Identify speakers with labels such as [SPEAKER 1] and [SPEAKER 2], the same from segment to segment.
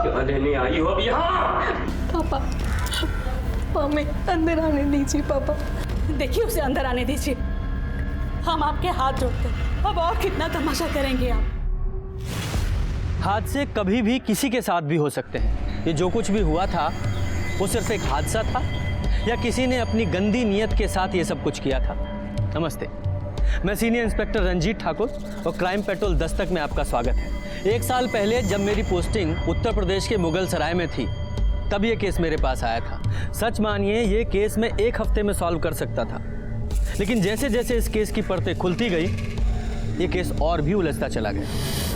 [SPEAKER 1] क्या लेने आई हो अब यहाँ?
[SPEAKER 2] पापा, हमें अंदर आने दीजिए पापा। देखिए उसे अंदर आने दीजिए। हम आपके हाथ जोड़ते हैं। अब और कितना तमाशा करेंगे आप?
[SPEAKER 3] हादसे कभी भी किसी के साथ भी हो सकते हैं। ये जो कुछ भी हुआ था वो सिर्फ एक हादसा था या किसी ने अपनी गंदी नीयत के साथ ये सब कुछ किया था। नमस्ते, मैं सीनियर इंस्पेक्टर रंजीत ठाकुर और क्राइम पेट्रोल दस्तक में आपका स्वागत है। 1 साल पहले जब मेरी पोस्टिंग उत्तर प्रदेश के मुगल सराय में थी तब ये केस मेरे पास आया था। सच मानिए ये केस मैं 1 हफ्ते में सॉल्व कर सकता था, लेकिन जैसे जैसे इस केस की परतें खुलती गई ये केस और भी उलझता चला गया।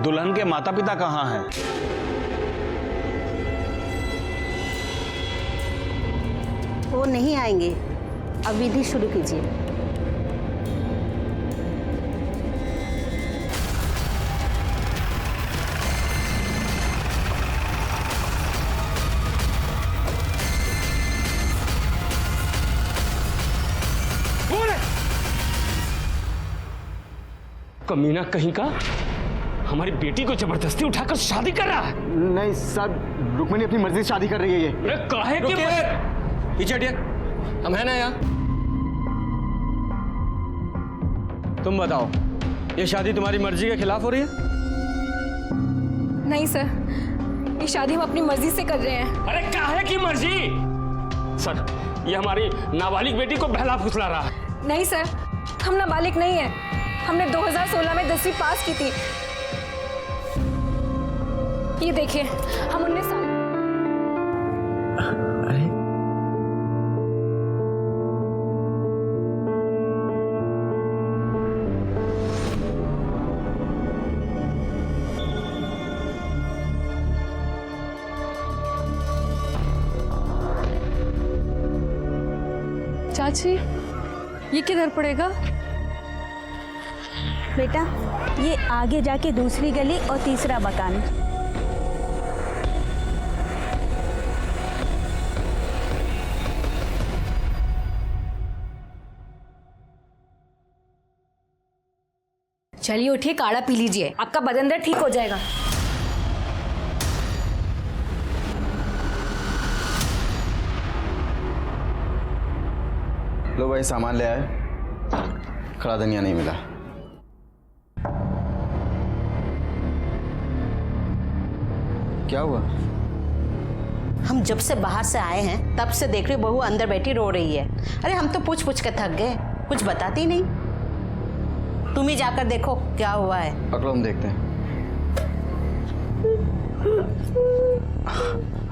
[SPEAKER 4] दुल्हन के माता पिता कहाँ हैं?
[SPEAKER 5] वो नहीं आएंगे। अब विधि शुरू कीजिए।
[SPEAKER 1] कमीना कहीं का हमारी बेटी को जबरदस्ती उठाकर शादी कर रहा है।
[SPEAKER 6] नहीं सर, रुक्मिणी अपनी मर्जी से शादी कर रही है। ये
[SPEAKER 1] अरे काहे के
[SPEAKER 3] पीछे हटिए, हम हैं ना यहाँ। तुम बताओ, ये शादी तुम्हारी मर्जी के खिलाफ हो रही है?
[SPEAKER 2] नहीं सर, ये शादी हम अपनी मर्जी से कर रहे हैं।
[SPEAKER 1] अरे काहे की मर्जी? सर, ये हमारी नाबालिग बेटी को बहला फुसला रहा है।
[SPEAKER 2] नहीं सर, हम नाबालिग नहीं है। हमने 2016 में 10वीं पास की थी। ये देखिए, हम 19 साल।
[SPEAKER 6] अरे
[SPEAKER 2] चाची, ये किधर पड़ेगा?
[SPEAKER 5] बेटा, ये आगे जाके दूसरी गली और तीसरा मकान।
[SPEAKER 2] चलिए उठिए, काढ़ा पी लीजिए, आपका बदन दर्द ठीक हो जाएगा।
[SPEAKER 6] लो भाई, सामान ले आए। खड़ा धनिया नहीं मिला। क्या हुआ?
[SPEAKER 5] हम जब से बाहर से आए हैं तब से देख रही बहू अंदर बैठी रो रही है। अरे हम तो पूछ पूछ के थक गए, कुछ बताती नहीं। तुम ही जाकर देखो क्या हुआ है।
[SPEAKER 6] पकड़ो, हम देखते हैं।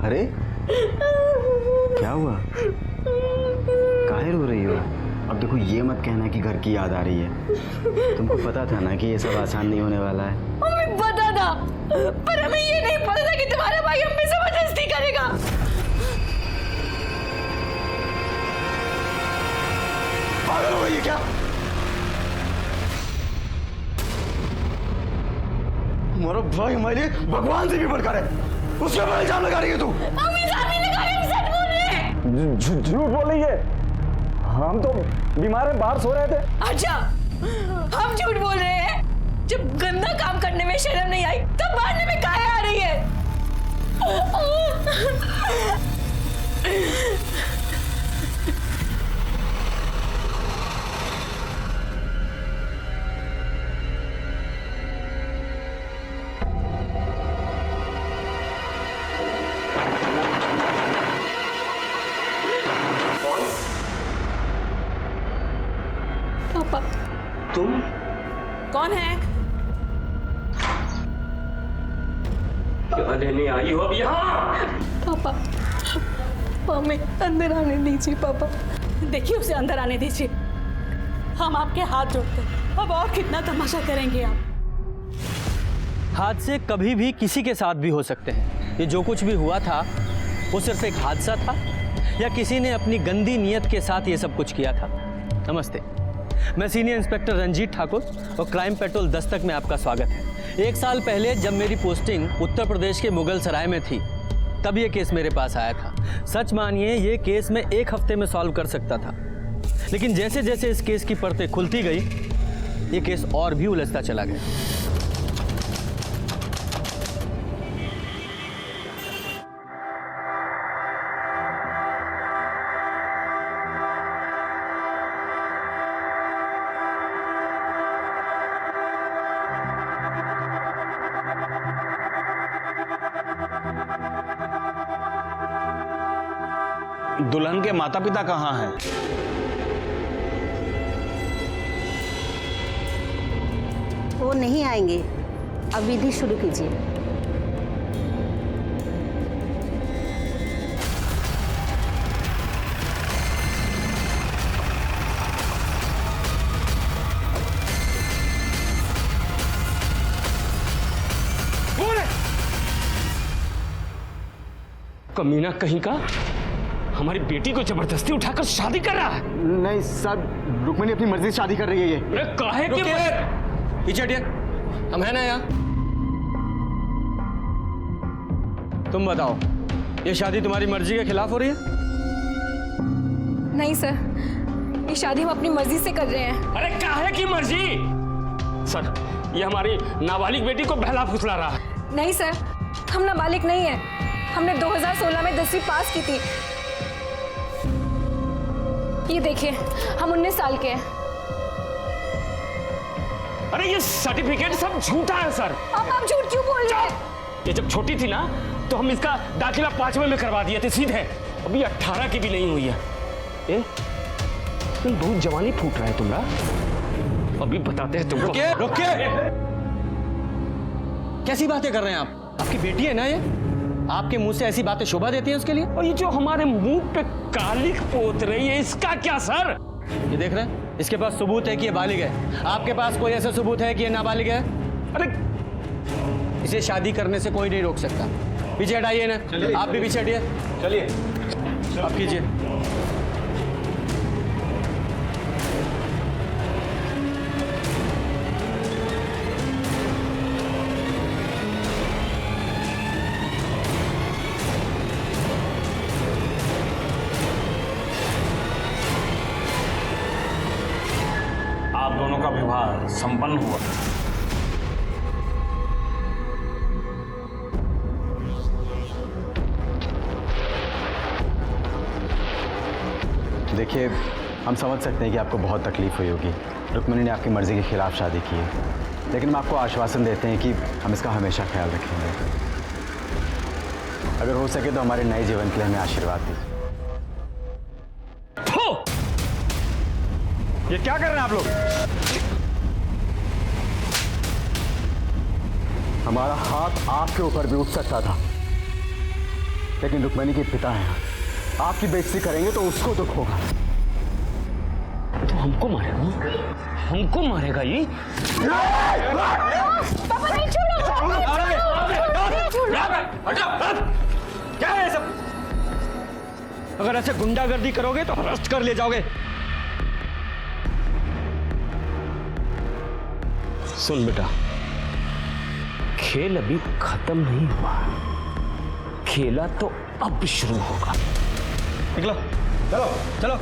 [SPEAKER 6] अरे क्या हुआ? काहे रो रही हो? अब देखो, ये मत कहना कि घर की याद आ रही है। तुमको पता था ना कि ये सब आसान नहीं होने वाला है।
[SPEAKER 2] हमें पता था, पर हमें ये नहीं पता था कि तुम्हारा भाई हम पे जबरदस्ती करेगा।
[SPEAKER 6] पागल हो गई है क्या? हमारा भाई हमारे लिए भगवान से भी बढ़कर है। उसके ऊपर इल्जाम लगा रही है तू।
[SPEAKER 2] हम इल्जाम नहीं लगा रहे, हम सच बोल रहे हैं।
[SPEAKER 6] झूठ बोल रही है। हम तो बीमार हैं, बाहर सो रहे थे।
[SPEAKER 2] अच्छा, हम झूठ बोल रहे हैं? जब गंदा काम करने में शर्म नहीं आई तब मारने में काहे आ रही है? पापा,
[SPEAKER 1] तुम
[SPEAKER 2] कौन है?
[SPEAKER 1] क्या लेने आई हो अब यहाँ?
[SPEAKER 2] पापा, हमें अंदर आने दीजिए पापा। देखिए उसे अंदर आने दीजिए। हम आपके हाथ जोड़ते हैं। अब और कितना तमाशा करेंगे आप?
[SPEAKER 3] हादसे कभी भी किसी के साथ भी हो सकते हैं। ये जो कुछ भी हुआ था वो सिर्फ एक हादसा था या किसी ने अपनी गंदी नीयत के साथ ये सब कुछ किया था। नमस्ते, मैं सीनियर इंस्पेक्टर रंजीत ठाकुर और क्राइम पेट्रोल दस्तक में आपका स्वागत है। 1 साल पहले जब मेरी पोस्टिंग उत्तर प्रदेश के मुगल सराय में थी, तब ये केस मेरे पास आया था। सच मानिए ये केस मैं 1 हफ्ते में सॉल्व कर सकता था, लेकिन जैसे जैसे इस केस की परतें खुलती गई, ये केस और भी उलझता चला गया।
[SPEAKER 4] दुल्हन के माता पिता कहाँ हैं?
[SPEAKER 5] वो नहीं आएंगे, अब विधि शुरू कीजिए।
[SPEAKER 1] कमीना कहीं का हमारी बेटी को जबरदस्ती उठाकर शादी कर रहा है।
[SPEAKER 6] नहीं सर, रुक्मिणी अपनी मर्जी से शादी कर रही है ये।
[SPEAKER 1] अरे काहे के
[SPEAKER 3] पीछे हटिए, हम है ना यहाँ। तुम बताओ, ये शादी तुम्हारी मर्जी के खिलाफ हो रही है?
[SPEAKER 7] नहीं सर, ये शादी हम अपनी मर्जी से कर रहे हैं।
[SPEAKER 1] अरे काहे की मर्जी? सर, ये हमारी नाबालिग बेटी को बहला फुसला रहा है।
[SPEAKER 7] नहीं सर, हम नाबालिग नहीं है। हमने 2016 में 10वीं पास की थी। ये देखिए, हम 19 साल के हैं।
[SPEAKER 1] अरे ये सर्टिफिकेट सब झूठा है सर।
[SPEAKER 7] अब आप झूठ क्यों बोल रहे हैं?
[SPEAKER 1] ये जब छोटी थी ना, तो हम इसका दाखिला 5वें में करवा दिए थे सीधे। अभी 18 की भी नहीं हुई है। तुम बहुत जवानी फूट रहा है तुम्हारा। अभी बताते हैं तुमको।
[SPEAKER 3] रुकिए। कैसी बातें कर रहे हैं आप? आपकी बेटी है ना ये? आपके मुंह से ऐसी बातें शोभा देती हैं उसके लिए?
[SPEAKER 1] और ये जो हमारे मुंह पे कालिक पोत रही है, इसका क्या सर?
[SPEAKER 3] ये देख रहे हैं, इसके पास सबूत है कि ये बालिग है। आपके पास कोई ऐसा सबूत है कि ये नाबालिग है?
[SPEAKER 1] अरे
[SPEAKER 3] इसे शादी करने से कोई नहीं रोक सकता। पीछे हटाइए ना, आप भी पीछे हटिए।
[SPEAKER 4] चलिए
[SPEAKER 3] आप कीजिए।
[SPEAKER 4] आप दोनों का विवाह संपन्न हुआ।
[SPEAKER 6] देखिए, हम समझ सकते हैं कि आपको बहुत तकलीफ हुई होगी। रुक्मिणी ने आपकी मर्जी के खिलाफ शादी की है, लेकिन हम आपको आश्वासन देते हैं कि हम इसका हमेशा ख्याल रखेंगे। अगर हो सके तो हमारे नए जीवन के लिए हमें आशीर्वाद दीजिए।
[SPEAKER 4] ये क्या कर रहे हैं आप लोग?
[SPEAKER 6] हमारा हाथ आपके ऊपर भी उठ सकता था, लेकिन रुक्मिणी के पिता हैं। आपकी बेइज्जती करेंगे तो उसको दुख होगा।
[SPEAKER 1] तो हमको मारेगा? हमको मारेगा ये?
[SPEAKER 7] पापा नहीं, छोड़ो।
[SPEAKER 3] क्या है सब? अगर ऐसे गुंडागर्दी करोगे तो अरेस्ट कर ले जाओगे।
[SPEAKER 1] सुन बेटा, खेल अभी खत्म नहीं हुआ, खेला तो अब शुरू होगा।
[SPEAKER 3] निकलो, चलो चलो।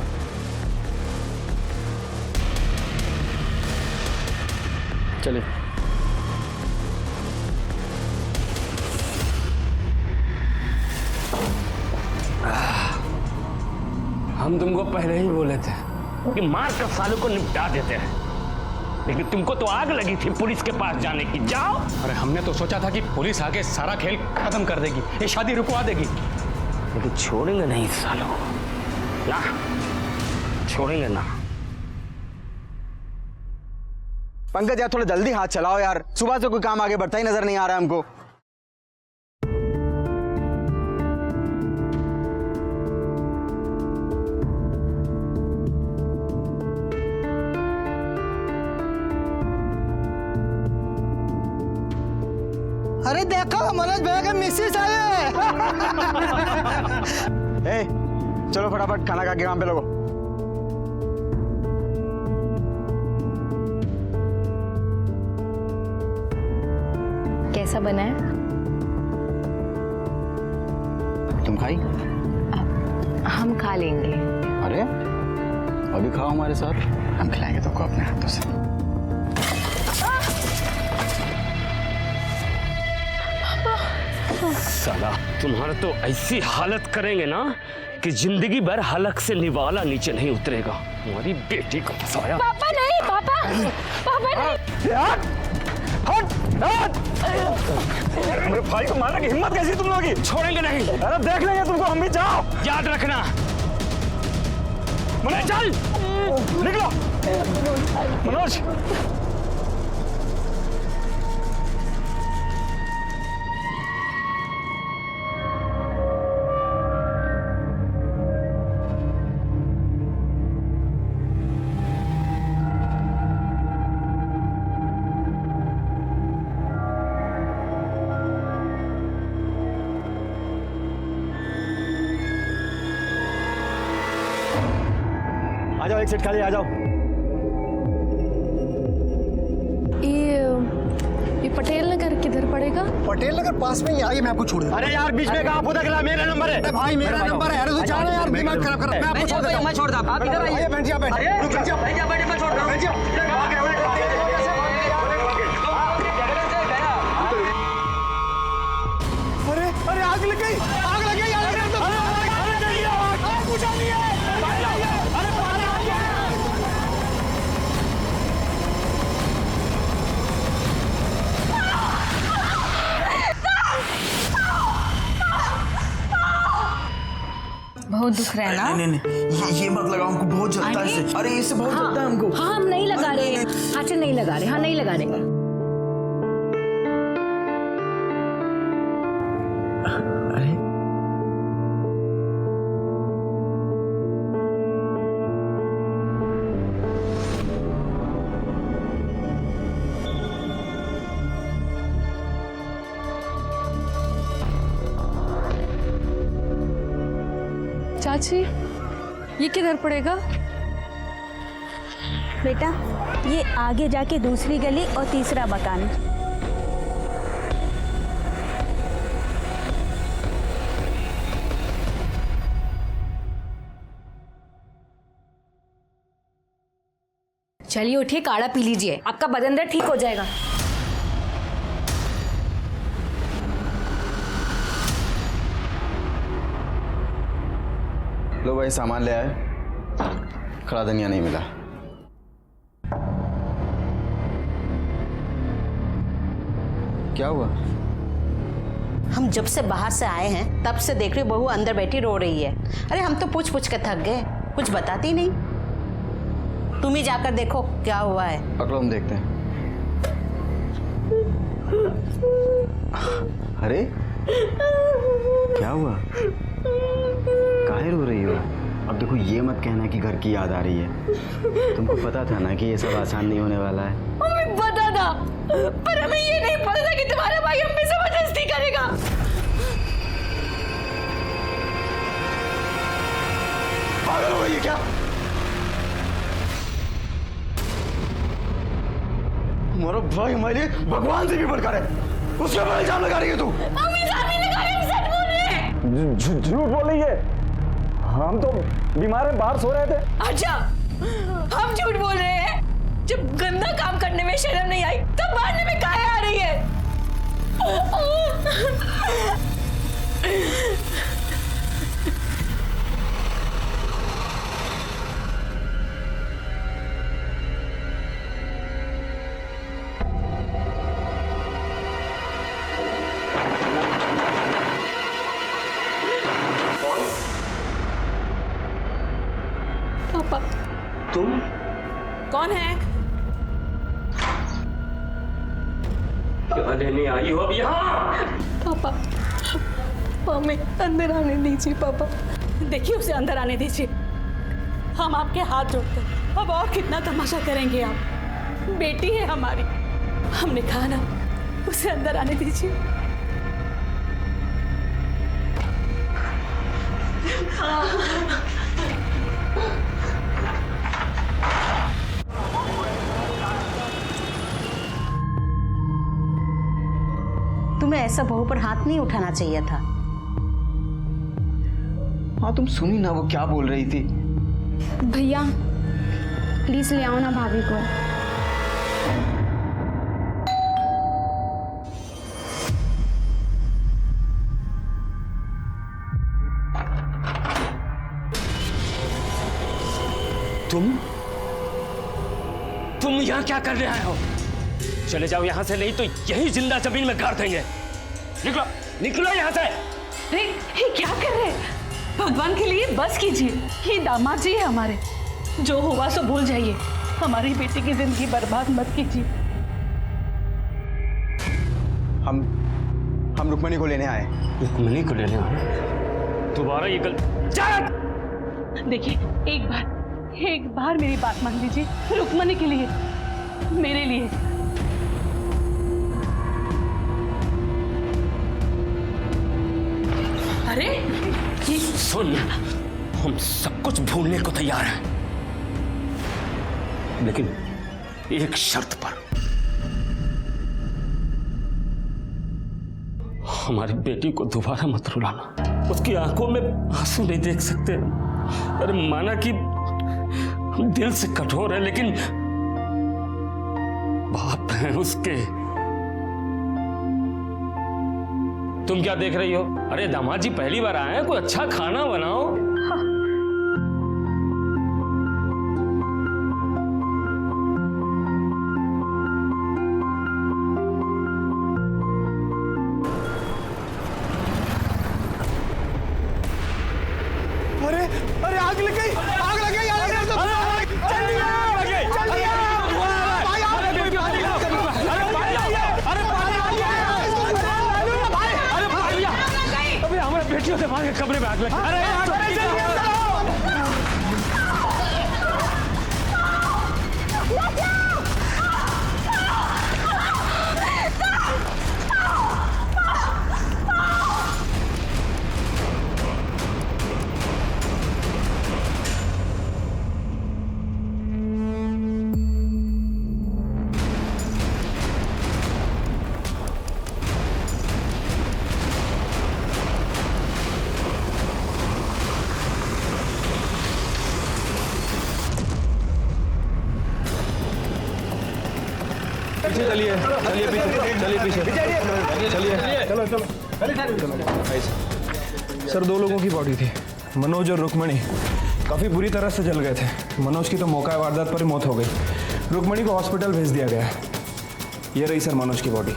[SPEAKER 3] चलिए।
[SPEAKER 1] हम तुमको पहले ही बोले थे कि मार कर सालों को निपटा देते हैं, लेकिन तुमको तो आग लगी थी पुलिस के पास जाने की। जाओ।
[SPEAKER 3] अरे हमने तो सोचा था कि पुलिस आके सारा खेल खत्म कर देगी, ये शादी रुकवा देगी,
[SPEAKER 1] लेकिन छोड़ेंगे नहीं सालों ना, छोड़ेंगे ना।
[SPEAKER 6] पंकज यार, थोड़ा जल्दी हाथ चलाओ यार, सुबह से कोई काम आगे बढ़ता ही नजर नहीं आ रहा है हमको।
[SPEAKER 8] अरे देखो, मनोज भैया के मिसेस आए हैं।
[SPEAKER 6] ए, चलो फटाफट खाना खा के काम पे लगो।
[SPEAKER 7] कैसा बना है?
[SPEAKER 6] तुम खाई?
[SPEAKER 7] हम खा लेंगे।
[SPEAKER 6] अरे अभी खाओ हमारे साथ, हम खिलाएंगे तुमको अपने हाथों से।
[SPEAKER 1] साला तुम्हारा तो ऐसी हालत करेंगे ना कि जिंदगी भर हलक से निवाला नीचे नहीं उतरेगा। हमारी बेटी को फंसाया।
[SPEAKER 7] पापा नहीं, पापा नहीं।
[SPEAKER 4] मेरे भाई को मारने की हिम्मत कैसी तुम लोगों की?
[SPEAKER 1] छोड़ेंगे नहीं।
[SPEAKER 4] अरे देख लेंगे तुमको, हम भी। जाओ,
[SPEAKER 1] याद रखना।
[SPEAKER 4] मनोज चल, निकलो। मनोज आ जाओ, एक सीट खाली, आ जाओ।
[SPEAKER 7] ये पटेल नगर किधर पड़ेगा?
[SPEAKER 8] पटेल नगर पास में ही आइए, मैं आपको छोड़ दूँ।
[SPEAKER 4] अरे यार बीच में कहाँ फुदक रहा? मेरा नंबर है।
[SPEAKER 8] अरे भाई मेरा नंबर है। अरे तो जाना यार, दिमाग खराब कर रहा है। मैं आपको छोड़ देता हूं।
[SPEAKER 3] मैं छोड़ दूं, आप इधर आइए।
[SPEAKER 8] बैठ जा, बैठ जा। रुक जा,
[SPEAKER 3] बैठ जा, मैं छोड़ रहा हूं।
[SPEAKER 8] बैठ जा। अरे अरे आग लग गई, आग लग गई, आग लग गई। आग बुझा नहीं है। अरे पानी आ गया।
[SPEAKER 7] बहुत दुख रहा है ना?
[SPEAKER 9] नहीं नहीं, ये मत लगाओ, हमको बहुत जलता है इससे। अरे इससे बहुत जलता है हमको।
[SPEAKER 7] हाँ हम नहीं लगा रहे। अच्छा नहीं लगा रहे, हाँ नहीं लगा रहे।
[SPEAKER 9] अरे
[SPEAKER 7] चाची ये किधर पड़ेगा?
[SPEAKER 10] बेटा ये आगे जाके दूसरी गली और तीसरा मकान।
[SPEAKER 7] चलिए उठिए, काढ़ा पी लीजिए, आपका बदन दर्द ठीक हो जाएगा।
[SPEAKER 6] लो भाई सामान ले आए, खड़ा धनिया नहीं मिला। क्या हुआ?
[SPEAKER 5] हम जब से बाहर से आए हैं तब से देख रही बहू अंदर बैठी रो रही है। अरे हम तो पूछ पूछ के थक गए, कुछ बताती नहीं। तुम ही जाकर देखो क्या हुआ है।
[SPEAKER 6] पकड़ो, हम देखते हैं। अरे क्या हुआ? काहे रो रही हो? अब देखो ये मत कहना कि घर की याद आ रही है। तुमको पता था ना कि ये सब आसान नहीं होने वाला है।
[SPEAKER 2] हमें पता था, पर हमें ये नहीं पता था कि तुम्हारा भाई हम पे जबरदस्ती करेगा।
[SPEAKER 4] पागल हो गई है क्या? हमारा भाई हमारे लिए भगवान से भी बढ़कर है, उसके ऊपर इल्जाम लगा रही है तू।
[SPEAKER 2] हम इल्जाम नहीं लगा रहे, हम सच बोल रहे हैं।
[SPEAKER 4] झूठ बोल रही है। हम तो बीमार हैं, बाहर सो रहे थे।
[SPEAKER 2] अच्छा हम झूठ बोल रहे हैं? जब गंदा काम करने में शर्म नहीं आई तब मारने में काहे आ रही है? पापा
[SPEAKER 1] तुम
[SPEAKER 2] कौन है?
[SPEAKER 1] क्या लेने आई हो अब यहाँ?
[SPEAKER 2] पापा हमें अंदर आने दीजिए। पापा देखिए उसे अंदर आने दीजिए, हम आपके हाथ जोड़ते हैं। अब और कितना तमाशा करेंगे आप? बेटी है हमारी, हमने कहा ना उसे अंदर आने दीजिए।
[SPEAKER 5] तुम्हें ऐसा बहू पर हाथ नहीं उठाना चाहिए था।
[SPEAKER 6] हाँ तुम सुनी ना वो क्या बोल रही थी।
[SPEAKER 7] भैया प्लीज ले आओ ना भाभी को।
[SPEAKER 1] तुम यहाँ क्या करने आए हो? चले जाओ यहाँ से, नहीं तो यही जिंदा जमीन में गाड़ देंगे। निकलो निकलो यहाँ से।
[SPEAKER 2] अरे ये क्या कर रहे हैं? भगवान के लिए बस कीजिए, ये दामाद जी है हमारे, जो हुआ सो भूल जाइए, हमारी बेटी की जिंदगी बर्बाद मत कीजिए।
[SPEAKER 6] हम रुक्मणी को लेने आए।
[SPEAKER 1] रुक्मणी को लेने आए? दोबारा ये
[SPEAKER 2] देखिए एक बार मेरी बात मान लीजिए, रुक्मणी के लिए, मेरे लिए। अरे ये
[SPEAKER 1] सुन, हम सब कुछ भूलने को तैयार हैं, लेकिन एक शर्त पर। हमारी बेटी को दोबारा मत रुलाना। उसकी आंखों में आंसू नहीं देख सकते। अरे माना कि हम दिल से कठोर है, लेकिन बाप हैं उसके। तुम क्या देख रही हो? अरे दामाद जी पहली बार आए हैं, कोई अच्छा खाना बनाओ।
[SPEAKER 8] अरे अरे आग लग गई, आग लग गई, आग लग गई। चलिए चलिए भाई,
[SPEAKER 1] अबे हमारे बेटियों से भाग के कमरे में आग लग गई।
[SPEAKER 8] पीछे चलिए, चलिए पीछे, चलिए पीछे, चलिए, चलो चलो। सर 2 लोगों की बॉडी थी, मनोज और रुक्मणी। काफ़ी बुरी तरह से जल गए थे। मनोज की तो मौका वारदात पर ही मौत हो गई। रुक्मणी को हॉस्पिटल भेज दिया गया। ये रही सर मनोज की बॉडी।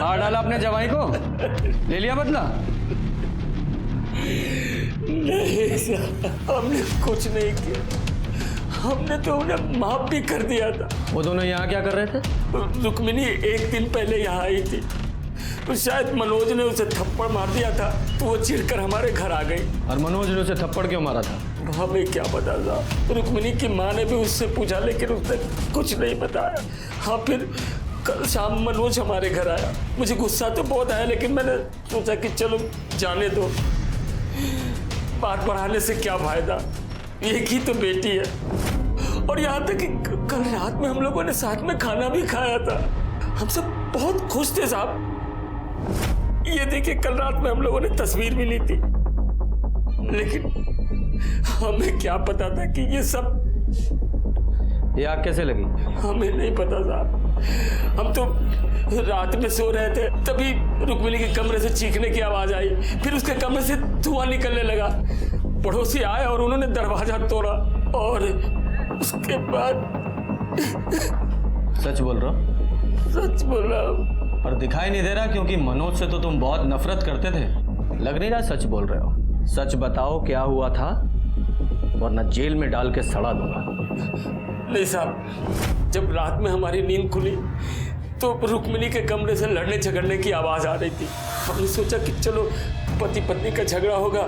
[SPEAKER 3] मार डाला अपने जवाई को, ले लिया बदला?
[SPEAKER 1] नहीं साहब, हमने कुछ नहीं किया। हमने तो उन्हें माफ भी कर दिया था।
[SPEAKER 3] वो दोनों यहाँ क्या कर रहे थे?
[SPEAKER 1] रुक्मिणी 1 दिन पहले यहाँ आई थी, तो शायद मनोज ने उसे थप्पड़ मार दिया था, तो वो चिढ़कर हमारे घर आ गई।
[SPEAKER 3] और मनोज ने उसे थप्पड़ क्यों मारा था?
[SPEAKER 1] हमें क्या पता था। रुक्मिणी की माँ ने भी उससे पूछा, लेकिन उसने कुछ नहीं बताया। हाँ, फिर कल शाम मनोज हमारे घर आया। मुझे गुस्सा तो बहुत आया, लेकिन मैंने सोचा कि चलो जाने दो, बात बढ़ाने से क्या फायदा, एक ही तो बेटी है। और यहाँ तक कि कल रात में हम लोगों ने साथ में खाना भी खाया था। हम सब बहुत खुश थे साहब। ये देखिए, कल रात में हम लोगों ने तस्वीर भी ली थी, लेकिन हमें क्या पता था कि ये सब।
[SPEAKER 3] ये आग कैसे लगी?
[SPEAKER 1] हमें नहीं पता साहब। हम तो रात में सो रहे थे, तभी रुक्मिणी के कमरे से चीखने की आवाज आई। फिर उसके कमरे से धुआं निकलने लगा। पड़ोसी आए और उन्होंने दरवाजा तोड़ा, और उसके बाद।
[SPEAKER 3] सच बोल रहा हो?
[SPEAKER 1] सच बोल रहा हूँ।
[SPEAKER 3] पर दिखाई नहीं दे रहा, क्योंकि मनोज से तो तुम बहुत नफरत करते थे। लग नहीं रहा सच बोल रहे हो। सच बताओ क्या हुआ था, वरना जेल में डाल के सड़ा दूंगा।
[SPEAKER 1] नहीं साहब, जब रात में हमारी नींद खुली तो रुक्मिणी के कमरे से लड़ने झगड़ने की आवाज आ रही थी। हमने सोचा कि चलो पति पत्नी का झगड़ा होगा,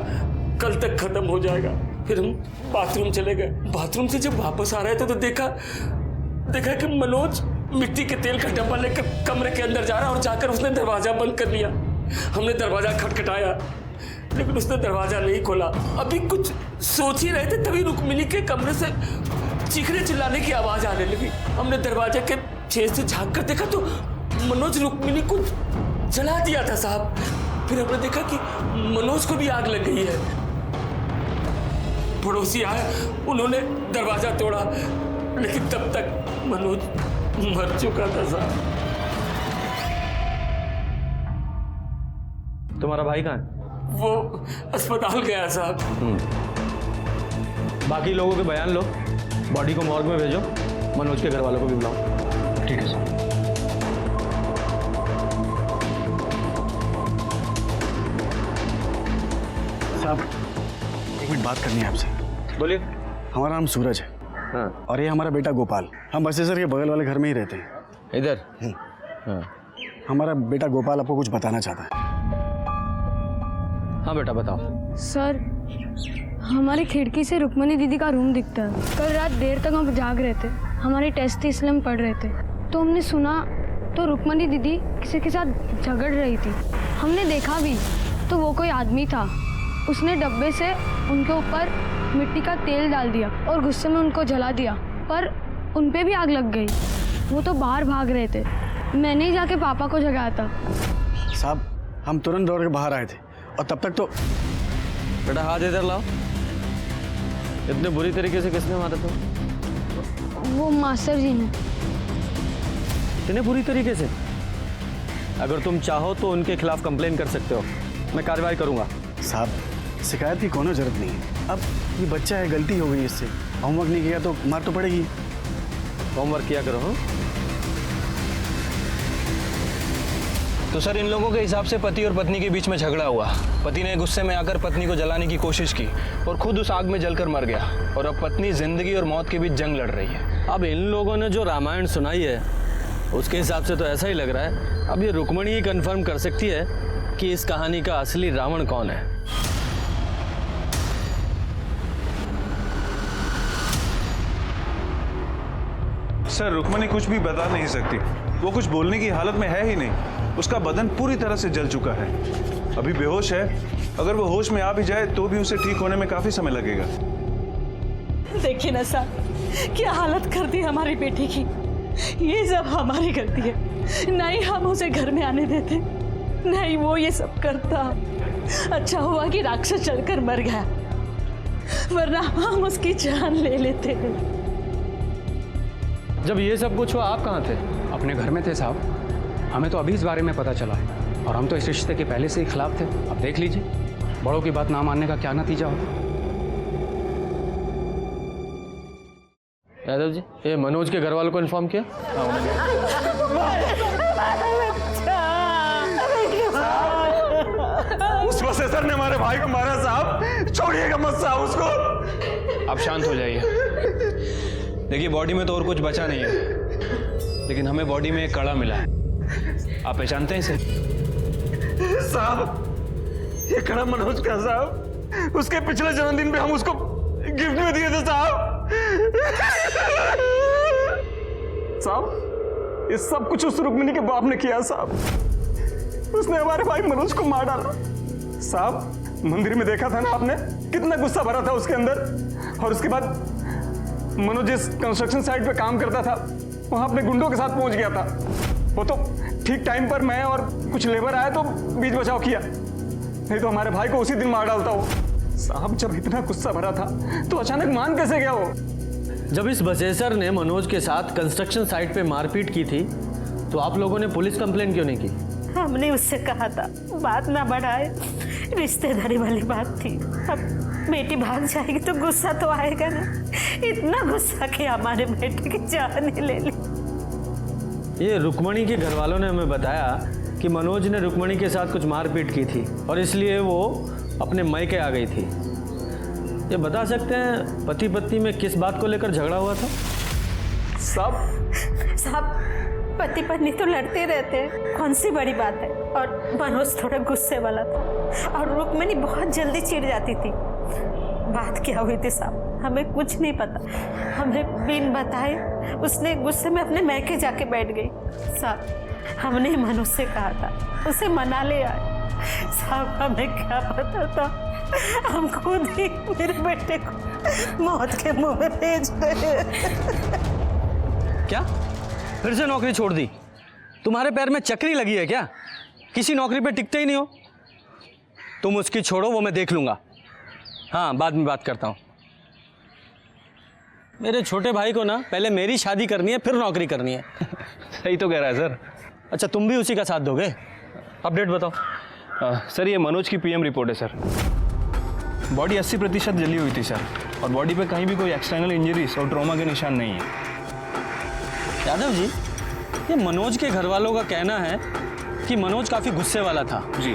[SPEAKER 1] कल तक खत्म हो जाएगा। फिर हम बाथरूम चले गए। बाथरूम से जब वापस आ रहे थे तो देखा कि मनोज मिट्टी के तेल का डब्बा लेकर कमरे के अंदर जा रहा और जाकर उसने दरवाजा बंद कर लिया। हमने दरवाजा खटखटाया लेकिन उसने दरवाजा नहीं खोला। अभी कुछ सोच ही रहे थे तभी रुक्मिणी के कमरे से चीखने चिल्लाने की आवाज आने लगी। हमने दरवाजे के छेद से झांक कर देखा तो मनोज रुक्मिणी को जला दिया था साहब। फिर हमने देखा कि मनोज को भी आग लग गई है। पड़ोसी आए, उन्होंने दरवाजा तोड़ा लेकिन तब तक मनोज मर चुका था साहब।
[SPEAKER 3] तुम्हारा भाई कहाँ है?
[SPEAKER 1] वो अस्पताल गया साहब।
[SPEAKER 3] बाकी लोगों के बयान लो, बॉडी को मॉर्ग में भेजो, मनोज के घर वालों को भी बुलाओ।
[SPEAKER 8] ठीक है सर।
[SPEAKER 6] साहब एक मिनट बात करनी है आपसे।
[SPEAKER 3] बोलिए।
[SPEAKER 6] हमारा नाम सूरज है।
[SPEAKER 3] हाँ।
[SPEAKER 6] और ये हमारा बेटा गोपाल। हम बसेसर के बगल वाले घर में ही रहते हैं।
[SPEAKER 3] इधर? हाँ।
[SPEAKER 6] हमारा बेटा गोपाल आपको कुछ बताना चाहता है।
[SPEAKER 3] हाँ बेटा बताओ।
[SPEAKER 10] सर हमारी खिड़की से रुक्मणी दीदी का रूम दिखता है। कल रात देर तक हम जाग रहे थे, हमारी टेस्ट थी इसलिए हम पढ़ रहे थे, तो हमने सुना तो रुक्मणी दीदी किसी के साथ झगड़ रही थी। हमने देखा भी तो वो कोई आदमी था, उसने डब्बे से उनके ऊपर मिट्टी का तेल डाल दिया और गुस्से में उनको जला दिया, पर उन पे भी आग लग गई। वो तो बाहर भाग रहे थे, मैंने ही जाके पापा को जगाया था।
[SPEAKER 6] साहब हम तुरंत दौड़ के बाहर आए थे और तब तक तो।
[SPEAKER 3] बेटा हाथ इधर लाओ। इतने बुरी तरीके से किसने मारा था?
[SPEAKER 10] वो मास्टर जी ने।
[SPEAKER 3] इतने बुरी तरीके से? अगर तुम चाहो तो उनके खिलाफ कंप्लेन कर सकते हो, मैं कार्रवाई करूंगा।
[SPEAKER 6] साहब शिकायत की कोनो जरूरत नहीं है। अब ये बच्चा है, गलती हो गई इससे, होमवर्क नहीं किया तो मार तो पड़ेगी।
[SPEAKER 3] होमवर्क किया करो। हाँ?
[SPEAKER 8] तो सर इन लोगों के हिसाब से पति और पत्नी के बीच में झगड़ा हुआ। पति ने गुस्से में आकर पत्नी को जलाने की कोशिश की और खुद उस आग में जलकर मर गया, और अब पत्नी जिंदगी और मौत के बीच जंग लड़ रही है।
[SPEAKER 3] अब इन लोगों ने जो रामायण सुनाई है उसके हिसाब से तो ऐसा ही लग रहा है। अब ये रुक्मिणी ही कंफर्म कर सकती है कि इस कहानी का असली रावण कौन है।
[SPEAKER 11] सर रुक्मिणी कुछ भी बता नहीं सकती, वो कुछ बोलने की हालत में है ही नहीं। उसका बदन पूरी तरह से जल चुका है, अभी बेहोश है। अगर वो होश में आ भी जाए तो भी उसे ठीक होने में काफी समय लगेगा।
[SPEAKER 2] देखिए ना साहब, क्या हालत कर दी हमारी बेटी की। ये सब हमारी गलती है, नहीं हम उसे घर में आने देते, नहीं वो ये सब करता। अच्छा हुआ कि राक्षस चलकर मर गया, वरना हम उसकी जान ले लेते।
[SPEAKER 3] जब ये सब कुछ हुआ आप कहाँ थे?
[SPEAKER 12] अपने घर में थे साहब, हमें तो अभी इस बारे में पता चला है, और हम तो इस रिश्ते के पहले से ही खिलाफ थे। अब देख लीजिए बड़ों की बात ना मानने का क्या नतीजा हो।
[SPEAKER 3] यादव जी, ये मनोज के घर वालों को इन्फॉर्म किया?
[SPEAKER 11] उस प्रोफेसर ने हमारे भाई को मारा साहब, छोड़िएगा मत साहब उसको।
[SPEAKER 8] आप शांत हो जाइए। देखिए बॉडी में तो और कुछ बचा नहीं है, लेकिन हमें बॉडी में एक कड़ा मिला है। आप पहचानते हैं इसे?
[SPEAKER 11] साहब ये कड़ा मनोज का साहब, उसके पिछले जन्मदिन पे हम उसको गिफ्ट में दिए थे साहब। साहब ये सब कुछ उस रुक्मिणी के बाप ने किया साहब। उसने हमारे भाई मनोज को मार डाला साहब। मंदिर में देखा था ना आपने, कितना गुस्सा भरा था उसके अंदर। और उसके बाद मनोज जिस कंस्ट्रक्शन साइट पे काम करता था वहां अपने गुंडों के साथ पहुंच गया था। वो तो ठीक टाइम पर मैं और कुछ लेबर आए तो बीच बचाव किया, नहीं तो हमारे भाई को उसी दिन मार डालता वो साहब। जब इतना गुस्सा भरा था तो अचानक मान कैसे गया वो?
[SPEAKER 3] जब इस बसेसर ने मनोज के साथ कंस्ट्रक्शन साइट पे मारपीट की थी तो आप लोगों ने पुलिस कंप्लेन क्यों नहीं की?
[SPEAKER 5] हमने उससे कहा था बात ना बढ़ाए, रिश्तेदारी वाली बात थी। अब बेटी भाग जाएगी तो गुस्सा तो आएगा ना। इतना गुस्सा कि हमारे बेटे की जान ही ले ली।
[SPEAKER 3] ये रुक्मिणी के घर वालों ने हमें बताया कि मनोज ने रुक्मिणी के साथ कुछ मारपीट की थी और इसलिए वो अपने मायके आ गई थी। ये बता सकते हैं पति पत्नी में किस बात को लेकर झगड़ा हुआ था?
[SPEAKER 5] साहब पति पत्नी तो लड़ते रहते हैं, कौन सी बड़ी बात है। और मनोज थोड़ा गुस्से वाला था और रुक्मिणी बहुत जल्दी चिढ़ जाती थी। बात क्या हुई थी साहब, हमें कुछ नहीं पता। हमें बिन बताए उसने गुस्से में अपने मैके जाके बैठ गई। साहब हमने मनोज से कहा था उसे मना ले आए। साहब हमें क्या पता था, हम खुद ही मेरे बेटे को मौत के मुंह में भेज गए।
[SPEAKER 3] क्या फिर से नौकरी छोड़ दी? तुम्हारे पैर में चक्री लगी है क्या? किसी नौकरी पे टिकते ही नहीं हो। तुम उसकी छोड़ो, वो मैं देख लूंगा। हाँ, बाद में बात करता हूँ। मेरे छोटे भाई को ना पहले मेरी शादी करनी है, फिर नौकरी करनी है।
[SPEAKER 8] सही तो कह रहा है सर।
[SPEAKER 3] अच्छा, तुम भी उसी का साथ दोगे? अपडेट बताओ।
[SPEAKER 8] सर ये मनोज की पीएम रिपोर्ट है सर। बॉडी 80% जली हुई थी सर, और बॉडी पे कहीं भी कोई एक्सटर्नल इंजरीज और ट्रॉमा के निशान नहीं है।
[SPEAKER 3] यादव जी, ये मनोज के घर वालों का कहना है कि मनोज काफ़ी गुस्से वाला था
[SPEAKER 8] जी,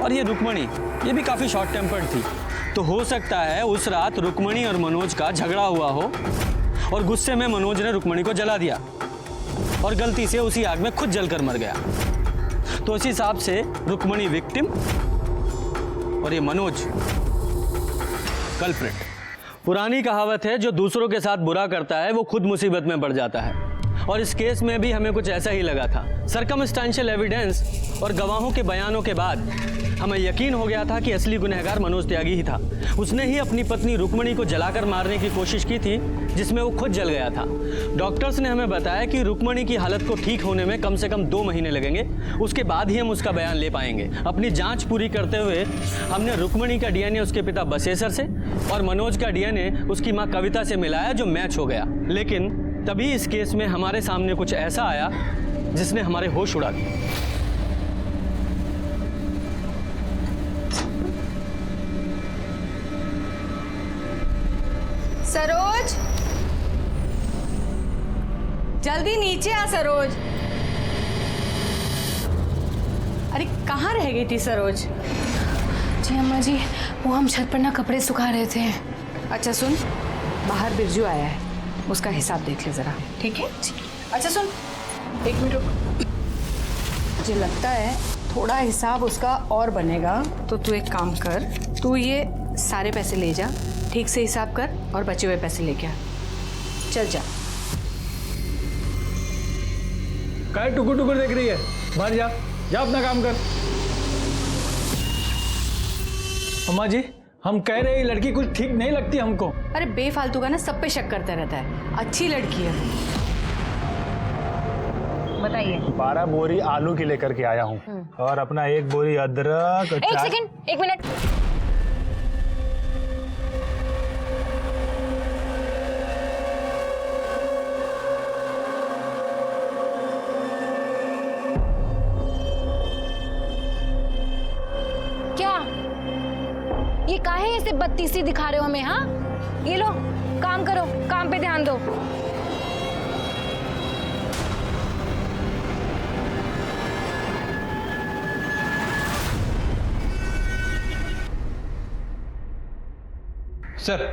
[SPEAKER 3] और ये रुक्मणी ये भी काफ़ी शॉर्ट टेम्पर्ड थी। तो हो सकता है उस रात रुक्मणी और मनोज का झगड़ा हुआ हो और गुस्से में मनोज ने रुक्मणी को जला दिया और गलती से उसी आग में खुद जलकर मर गया। तो उस हिसाब से रुक्मणी विक्टिम और ये मनोज कल्प्रिट। पुरानी कहावत है, जो दूसरों के साथ बुरा करता है वो खुद मुसीबत में पड़ जाता है, और इस केस में भी हमें कुछ ऐसा ही लगा था। सर्कमस्टेंशियल एविडेंस और गवाहों के बयानों के बाद हमें यकीन हो गया था कि असली गुनहगार मनोज त्यागी ही था। उसने ही अपनी पत्नी रुक्मणी को जलाकर मारने की कोशिश की थी, जिसमें वो खुद जल गया था। डॉक्टर्स ने हमें बताया कि रुक्मणी की हालत को ठीक होने में कम से कम 2 महीने लगेंगे, उसके बाद ही हम उसका बयान ले पाएंगे। अपनी जांच पूरी करते हुए हमने रुक्मणी का डीएनए उसके पिता बसेसर से और मनोज का डीएनए उसकी माँ कविता से मिलाया, जो मैच हो गया। लेकिन तभी इस केस में हमारे सामने कुछ ऐसा आया जिसने हमारे होश उड़ा दिए।
[SPEAKER 7] सरोज, जल्दी नीचे आ सरोज। अरे कहाँ रह गई थी सरोज?
[SPEAKER 10] जी अम्मा जी, वो हम छत पर ना कपड़े सुखा रहे थे।
[SPEAKER 7] अच्छा सुन, बाहर बिरजू आया है, उसका हिसाब देख ले जरा, ठीक है? अच्छा सुन, 1 मिनट रुक। मुझे लगता है थोड़ा हिसाब उसका और बनेगा, तो तू एक काम कर, तू ये सारे पैसे ले जा, ठीक से हिसाब कर और बचे हुए पैसे लेके आ। चल जा।
[SPEAKER 8] काय टुकुर टुकुर देख रही है? बाहर जा, जा अपना काम कर। अम्मा जी, हम कह रहे हैं लड़की कुछ ठीक नहीं लगती हमको।
[SPEAKER 7] अरे बेफालतू का ना सब पे शक करता रहता है। अच्छी लड़की है। बताइए।
[SPEAKER 13] 12 बोरी आलू की लेकर के आया हूँ और अपना 1 बोरी अदरक।
[SPEAKER 10] 1 सेकंड, 1 मिनट। ये काहे ऐसे बत्तीसी दिखा रहे हो हमें? हाँ, ये लो, काम करो, काम पे ध्यान दो।
[SPEAKER 8] सर,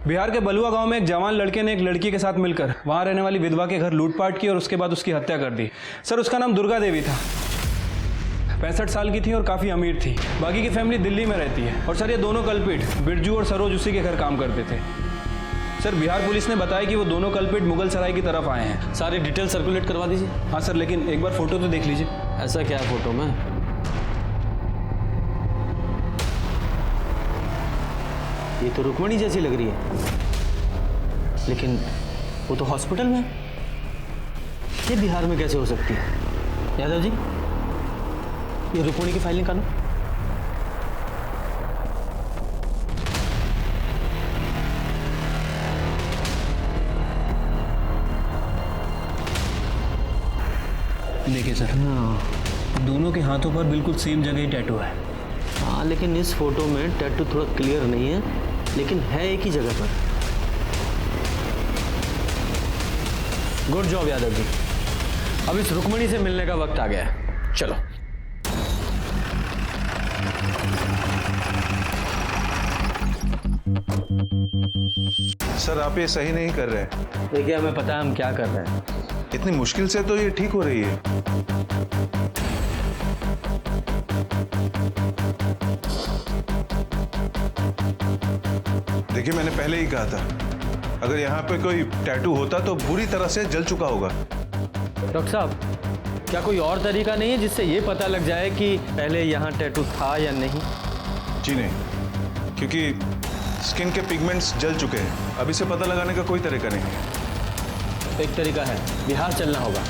[SPEAKER 8] बिहार के बलुआ गांव में एक जवान लड़के ने एक लड़की के साथ मिलकर वहां रहने वाली विधवा के घर लूटपाट की और उसके बाद उसकी हत्या कर दी। सर, उसका नाम दुर्गा देवी था, 65 साल की थी और काफ़ी अमीर थी। बाकी की फैमिली दिल्ली में रहती है। और सर, ये दोनों कल्पिट बिरजू और सरोज उसी के घर काम करते थे। सर, बिहार पुलिस ने बताया कि वो दोनों कल्पिट मुगल सराय की तरफ आए हैं।
[SPEAKER 3] सारी डिटेल सर्कुलेट करवा दीजिए।
[SPEAKER 8] हाँ सर, लेकिन एक बार फोटो तो देख लीजिए।
[SPEAKER 3] ऐसा क्या है फोटो में? ये तो रुक्मणी जैसी लग रही है, लेकिन वो तो हॉस्पिटल में है। ये बिहार में कैसे हो सकती है? यादव जी, ये रुक्मणी की फाइल निकालो।
[SPEAKER 8] देखिए सर, दोनों के हाथों पर बिल्कुल सेम जगह ही टैटू है।
[SPEAKER 3] हाँ, लेकिन इस फोटो में टैटू थोड़ा क्लियर नहीं है, लेकिन है एक ही जगह पर। Good job Yadav ji. अब इस रुक्मणी से मिलने का वक्त आ गया है। चलो।
[SPEAKER 14] सर, आप ये सही नहीं कर रहे।
[SPEAKER 3] देखिए, हमें पता है हम क्या कर रहे हैं।
[SPEAKER 14] इतनी मुश्किल से तो ये ठीक हो रही है। देखिए मैंने पहले ही कहा था, अगर यहाँ पे कोई टैटू होता तो बुरी तरह से जल चुका होगा।
[SPEAKER 3] डॉक्टर साहब, क्या कोई और तरीका नहीं है जिससे ये पता लग जाए कि पहले यहाँ टैटू था या नहीं?
[SPEAKER 14] जी नहीं, क्योंकि स्किन के पिगमेंट्स जल चुके हैं। अब इसे पता लगाने का कोई तरीका नहीं है।
[SPEAKER 3] एक तरीका है, बिहार चलना होगा।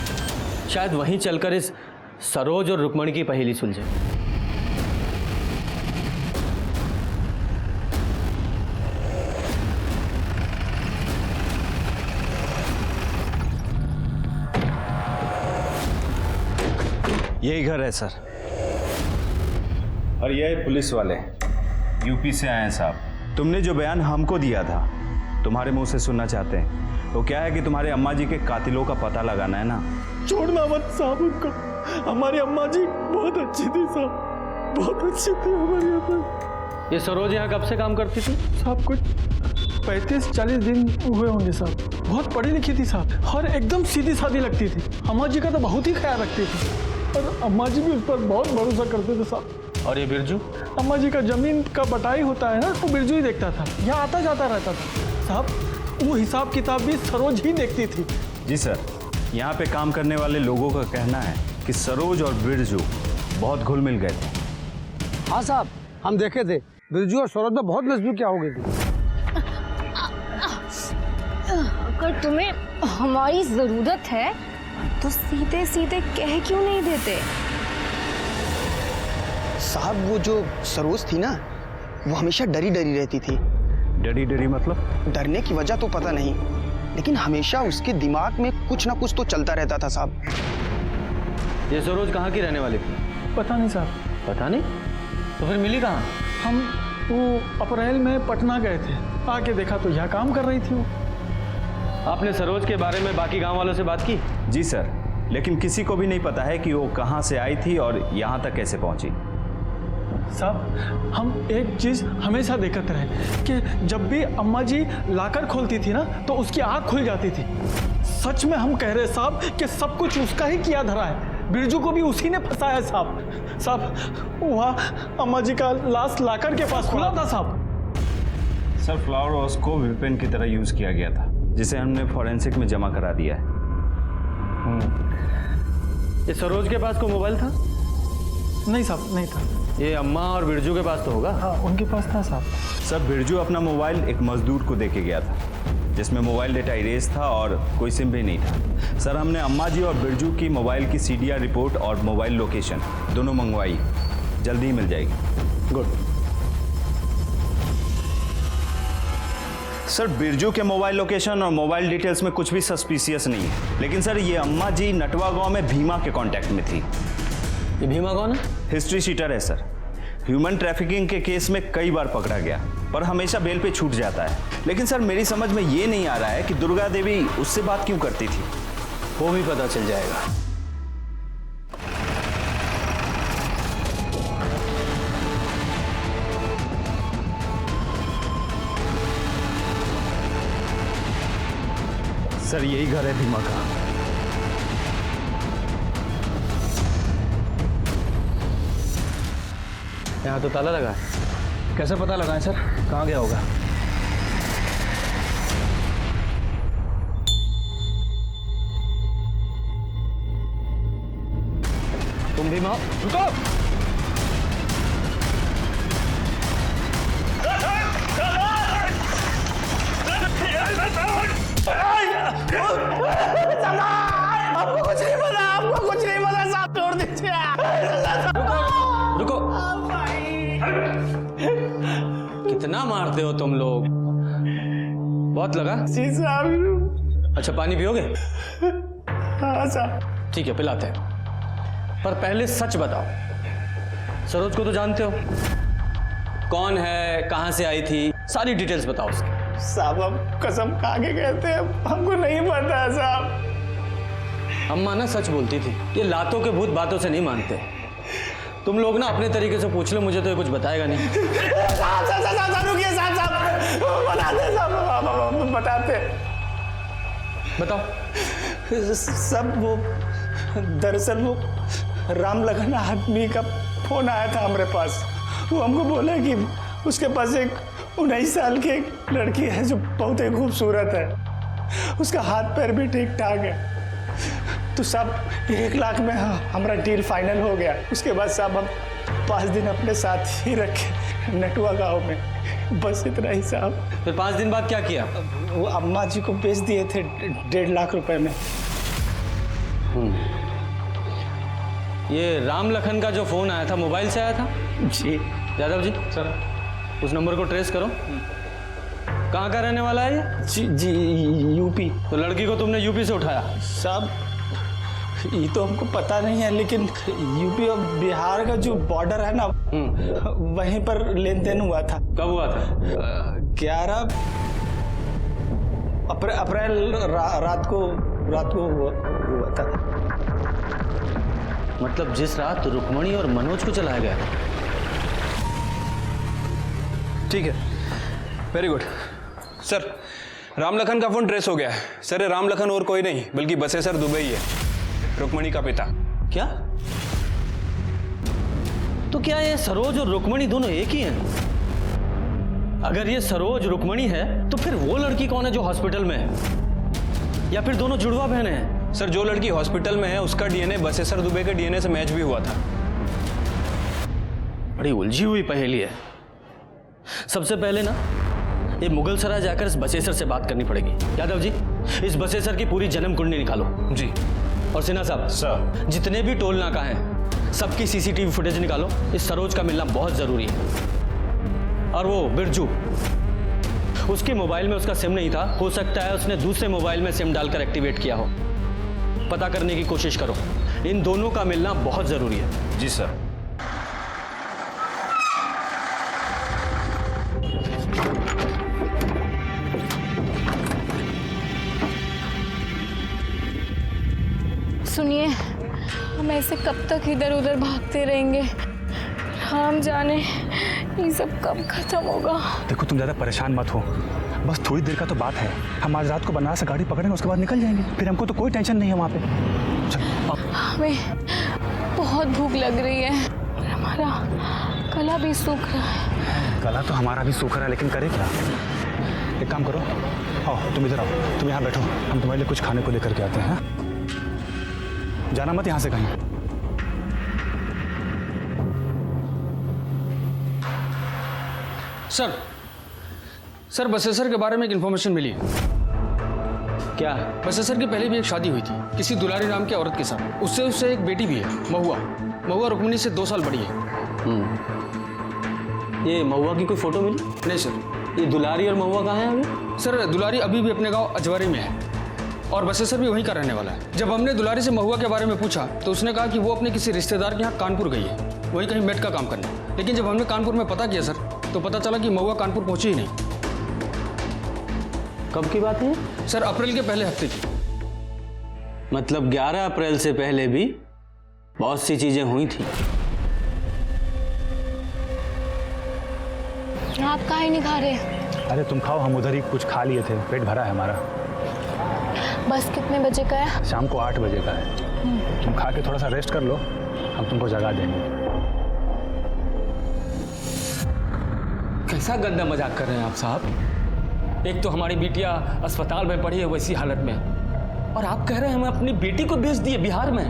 [SPEAKER 3] शायद वहीं चलकर इस सरोज और रुक्मणी की पहेली सुलझे।
[SPEAKER 6] यही घर है सर। और ये पुलिस वाले यूपी से आए हैं साहब। तुमने जो बयान हमको दिया था, तुम्हारे मुंह से सुनना चाहते हैं। तो क्या है कि तुम्हारे अम्मा जी के कातिलों का पता लगाना है ना।
[SPEAKER 11] छोड़ना मत साहब उनको। हमारी अम्मा जी बहुत अच्छी थी साहब, बहुत अच्छी थी हमारी अम्मा।
[SPEAKER 3] ये सरोज यहाँ कब से काम करती थी?
[SPEAKER 11] साहब कुछ 35-40 दिन हुए होंगे साहब। बहुत पढ़ी लिखी थी साहब और एकदम सीधी सादी लगती थी। अम्मा जी का तो बहुत ही ख्याल रखती थी और अम्मा जी भी उस पर बहुत भरोसा करते थे साहब।
[SPEAKER 3] और ये बिरजू?
[SPEAKER 11] अम्मा जी का जमीन का बटाई होता है ना, वो बिरजू ही देखता था। यहाँ आता जाता रहता था साहब। वो हिसाब किताब भी सरोज ही देखती थी।
[SPEAKER 6] जी सर, यहाँ पे काम करने वाले लोगों का कहना है कि सरोज और बिरजू बहुत घुल मिल गए थे।
[SPEAKER 15] हाँ साहब, हम देखे थे बिरजू और सरोज में बहुत नजदीकी हो गई थी।
[SPEAKER 10] अगर तुम्हें हमारी जरूरत है तो सीधे सीधे कह क्यों नहीं देते?
[SPEAKER 16] साहब वो जो सरोज थी ना, वो हमेशा डरी डरी रहती थी।
[SPEAKER 6] डरी डरी मतलब?
[SPEAKER 16] डरने की वजह तो पता नहीं, लेकिन हमेशा उसके दिमाग में कुछ ना कुछ तो चलता रहता था साहब।
[SPEAKER 3] ये सरोज कहाँ की रहने वाली थी?
[SPEAKER 11] पता नहीं साहब।
[SPEAKER 3] पता नहीं? तो फिर मिली कहाँ?
[SPEAKER 11] हम वो अप्रैल में पटना गए थे, आके देखा तो यहाँ काम कर रही थी वो।
[SPEAKER 3] आपने सरोज के बारे में बाकी गांव वालों से बात की?
[SPEAKER 6] जी सर, लेकिन किसी को भी नहीं पता है कि वो कहाँ से आई थी और यहाँ तक कैसे पहुँची।
[SPEAKER 11] साहब हम एक चीज हमेशा देखते रहे कि जब भी अम्मा जी लाकर खोलती थी ना, तो उसकी आँख खुल जाती थी। सच में हम कह रहे साहब कि सब कुछ उसका ही किया धरा है। बिरजू को भी उसी ने फंसाया साहब। साहब वहाँ अम्मा जी का लाश लाकर के पास खुला था साहब।
[SPEAKER 6] सर फ्लावर वॉश को वेपन की तरह यूज किया गया था, जिसे हमने फॉरेंसिक में जमा करा दिया है।
[SPEAKER 3] ये सरोज के पास कोई मोबाइल था?
[SPEAKER 11] नहीं साहब, नहीं था।
[SPEAKER 3] ये अम्मा और बिरजू के पास तो होगा?
[SPEAKER 11] हाँ, उनके पास था साहब।
[SPEAKER 6] सर बिरजू अपना मोबाइल एक मजदूर को देके गया था, जिसमें मोबाइल डेटा इरेज था और कोई सिम भी नहीं था। सर हमने अम्मा जी और बिरजू की मोबाइल की CDR रिपोर्ट और मोबाइल लोकेशन दोनों मंगवाई, जल्दी ही मिल जाएगी।
[SPEAKER 3] गुड।
[SPEAKER 6] सर बिरजू के मोबाइल लोकेशन और मोबाइल डिटेल्स में कुछ भी सस्पिशियस नहीं है, लेकिन सर ये अम्मा जी नटवा गांव में भीमा के कांटेक्ट में थी।
[SPEAKER 3] ये भीमा कौन है?
[SPEAKER 6] हिस्ट्री शीटर है सर। ह्यूमन ट्रैफिकिंग के केस में कई बार पकड़ा गया, पर हमेशा बेल पे छूट जाता है। लेकिन सर मेरी समझ में ये नहीं आ रहा है कि दुर्गा देवी उससे बात क्यों करती थी।
[SPEAKER 3] वो भी पता चल जाएगा।
[SPEAKER 6] सर यही घर है भीमा का।
[SPEAKER 3] यहाँ तो ताला लगा है।
[SPEAKER 12] कैसे पता लगाएं सर, कहाँ गया होगा?
[SPEAKER 3] तुम भी माँ
[SPEAKER 11] रुको।
[SPEAKER 16] आपको कुछ नहीं पता, आपको कुछ नहीं पता साहब, छोड़ दीजिए।
[SPEAKER 3] रुको। कितना मारते हो तुम लोग? बहुत लगा?
[SPEAKER 16] जी साहब।
[SPEAKER 3] अच्छा पानी पियोगे?
[SPEAKER 16] हाँ साहब।
[SPEAKER 3] ठीक है पिलाते हैं, पर पहले सच बताओ, सरोज को तो जानते हो? कौन है, कहाँ से आई थी, सारी डिटेल्स बताओ उसकी।
[SPEAKER 16] साहब हम कसम खा के कहते हैं, हमको नहीं पता साहब।
[SPEAKER 3] अम्मा ना सच बोलती थी, ये लातों के भूत बातों से नहीं मानते। तुम लोग ना अपने तरीके से पूछ लो, मुझे तो ये कुछ बताएगा नहीं।
[SPEAKER 16] साहब रुकिए साहब, बताते साहब, बताते।
[SPEAKER 3] बताओ।
[SPEAKER 16] सब वो दरअसल वो राम लगन आदमी का फोन आया था हमारे पास। वो हमको बोला कि उसके पास एक
[SPEAKER 11] 19 साल की एक लड़की है जो बहुत ही खूबसूरत है, उसका हाथ पैर भी ठीक ठाक है। तो साहब 1 लाख में हमारा डील फाइनल हो गया। उसके बाद साहब हम 5 दिन अपने साथ ही रखे नटुआ गांव में, बस इतना ही साहब।
[SPEAKER 3] फिर 5 दिन बाद क्या किया?
[SPEAKER 11] वो अम्मा जी को बेच दिए थे 1.5 लाख रुपए में।
[SPEAKER 3] ये राम लखन का जो फोन आया था मोबाइल से आया था?
[SPEAKER 11] जी।
[SPEAKER 3] यादव जी सर, उस नंबर को ट्रेस करो। कहाँ का रहने वाला है ये?
[SPEAKER 11] जी यूपी।
[SPEAKER 3] तो लड़की को तुमने यूपी से उठाया?
[SPEAKER 11] साहब ये तो हमको पता नहीं है, लेकिन यूपी और बिहार का जो बॉर्डर है ना, वहीं पर लेन देन हुआ था।
[SPEAKER 3] कब हुआ था?
[SPEAKER 11] 11 अप्रैल रात को हुआ था।
[SPEAKER 3] मतलब जिस रात रुक्मणी और मनोज को चलाया गया।
[SPEAKER 8] ठीक है, वेरी गुड सर। रामलखन का फोन ट्रेस हो गया है सर। ये रामलखन और कोई नहीं बल्कि बसेसर दुबई है, रुक्मणी का पिता।
[SPEAKER 3] क्या? तो क्या ये सरोज और रुक्मणी दोनों एक ही हैं? अगर ये सरोज रुक्मणी है तो फिर वो लड़की कौन है जो हॉस्पिटल में है? या फिर दोनों जुड़वा बहनें हैं?
[SPEAKER 8] सर जो लड़की हॉस्पिटल में है उसका डीएनए बसेसर दुबे के डीएनए से मैच भी हुआ था।
[SPEAKER 3] बड़ी उलझी हुई पहेली है। सबसे पहले ना ये मुगल सराय जाकर इस बसेसर से बात करनी पड़ेगी। यादव जी, इस बसेसर की पूरी जन्म कुंडली निकालो।
[SPEAKER 8] जी।
[SPEAKER 3] और सिन्हा साहब सर, जितने भी टोल नाका हैं सबकी सीसीटीवी फुटेज निकालो। इस सरोज का मिलना बहुत जरूरी है। और वो बिरजू, उसके मोबाइल में उसका सिम नहीं था, हो सकता है उसने दूसरे मोबाइल में सिम डालकर एक्टिवेट किया हो। पता करने की कोशिश करो। इन दोनों का मिलना बहुत जरूरी है।
[SPEAKER 6] जी सर।
[SPEAKER 10] सुनिए, हम ऐसे कब तक इधर उधर भागते रहेंगे? हम जाने ये सब कब खत्म होगा।
[SPEAKER 13] देखो तुम ज़्यादा परेशान मत हो, बस थोड़ी देर का तो बात है। हम आज रात को बनारस से गाड़ी पकड़ेंगे, उसके बाद निकल जाएंगे। फिर हमको तो कोई टेंशन नहीं है वहाँ पे।
[SPEAKER 10] हमें बहुत भूख लग रही है और हमारा गला भी सूख रहा है।
[SPEAKER 13] गला तो हमारा भी सूख रहा है, लेकिन करे क्या? एक काम करो, आओ तुम इधर आओ, तुम यहाँ बैठो, हम तुम्हारे लिए कुछ खाने को लेकर के आते हैं। जाना मत यहाँ से कहीं।
[SPEAKER 12] सर बसेसर के बारे में एक इन्फॉर्मेशन मिली।
[SPEAKER 3] क्या?
[SPEAKER 12] बसेसर की पहले भी एक शादी हुई थी किसी दुलारी नाम की औरत के साथ। उससे एक बेटी भी है, महुआ रुक्मणी से 2 साल बड़ी है।
[SPEAKER 3] ये महुआ की कोई फोटो मिली?
[SPEAKER 12] नहीं सर।
[SPEAKER 3] ये दुलारी और महुआ कहाँ है अभी?
[SPEAKER 12] सर दुलारी अभी भी अपने गांव अजवारी में है और बसेसर भी वहीं का रहने वाला है। जब हमने दुलारी से महुआ के बारे में पूछा तो उसने कहा कि वो अपने किसी रिश्तेदार के यहाँ कानपुर गई है, वहीं कहीं मेट का काम करने। लेकिन जब हमने कानपुर में पता किया सर, तो पता चला कि महुआ कानपुर पहुंची ही नहीं।
[SPEAKER 3] कब की बात है?
[SPEAKER 12] सर अप्रैल के पहले हफ्ते की।
[SPEAKER 3] मतलब 11 अप्रैल से पहले भी बहुत सी चीजें हुई थी।
[SPEAKER 10] आप काहे नहीं खा रहे?
[SPEAKER 13] अरे तुम खाओ, हम उधर ही कुछ खा लिए थे, पेट भरा है हमारा।
[SPEAKER 10] बस कितने बजे का है?
[SPEAKER 13] शाम को 8 बजे का है। तुम खा के थोड़ा सा रेस्ट कर लो, हम तुमको जगा देंगे।
[SPEAKER 1] कैसा गंदा मजाक कर रहे हैं आप साहब? एक तो हमारी बिटिया अस्पताल में पड़ी है वैसी हालत में, और आप कह रहे हैं हमें अपनी बेटी को बेच दिए बिहार में।